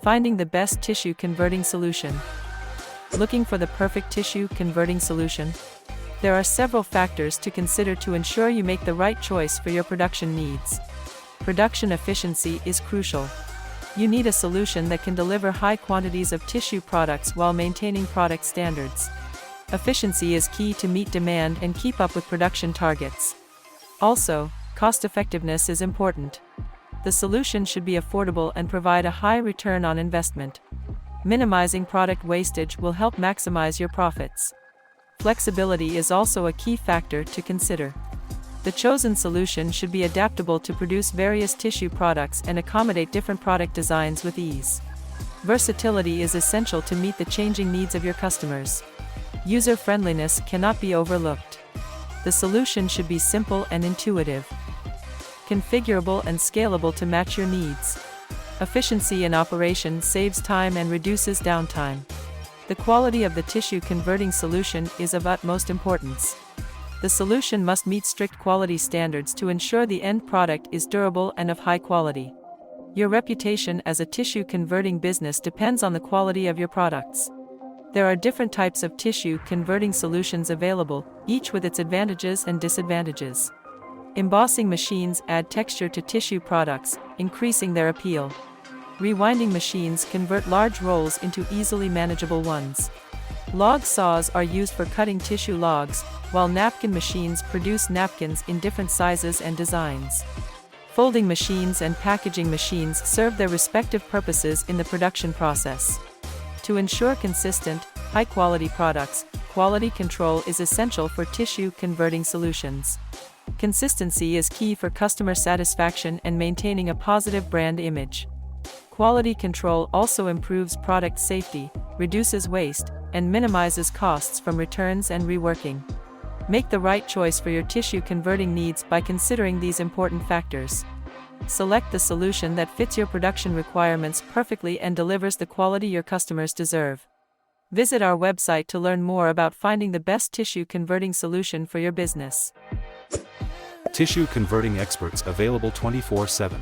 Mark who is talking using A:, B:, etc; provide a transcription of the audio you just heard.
A: Finding the best tissue converting solution. Looking for the perfect tissue converting solution? There are several factors to consider to ensure you make the right choice for your production needs. Production efficiency is crucial. You need a solution that can deliver high quantities of tissue products while maintaining product standards. Efficiency is key to meet demand and keep up with production targets. Also, cost-effectiveness is important. The solution should be affordable and provide a high return on investment. Minimizing product wastage will help maximize your profits. Flexibility is also a key factor to consider. The chosen solution should be adaptable to produce various tissue products and accommodate different product designs with ease. Versatility is essential to meet the changing needs of your customers. User-friendliness cannot be overlooked. The solution should be simple and intuitive, configurable and scalable to match your needs. Efficiency in operation saves time and reduces downtime. The quality of the tissue converting solution is of utmost importance. The solution must meet strict quality standards to ensure the end product is durable and of high quality. Your reputation as a tissue converting business depends on the quality of your products. There are different types of tissue converting solutions available, each with its advantages and disadvantages. Embossing machines add texture to tissue products, increasing their appeal. Rewinding machines convert large rolls into easily manageable ones. Log saws are used for cutting tissue logs, while napkin machines produce napkins in different sizes and designs. Folding machines and packaging machines serve their respective purposes in the production process. To ensure consistent, high-quality products, quality control is essential for tissue converting solutions. Consistency is key for customer satisfaction and maintaining a positive brand image. Quality control also improves product safety, reduces waste, and minimizes costs from returns and reworking. Make the right choice for your tissue converting needs by considering these important factors. Select the solution that fits your production requirements perfectly and delivers the quality your customers deserve. Visit our website to learn more about finding the best tissue converting solution for your business.
B: Tissue Converting Experts available 24/7.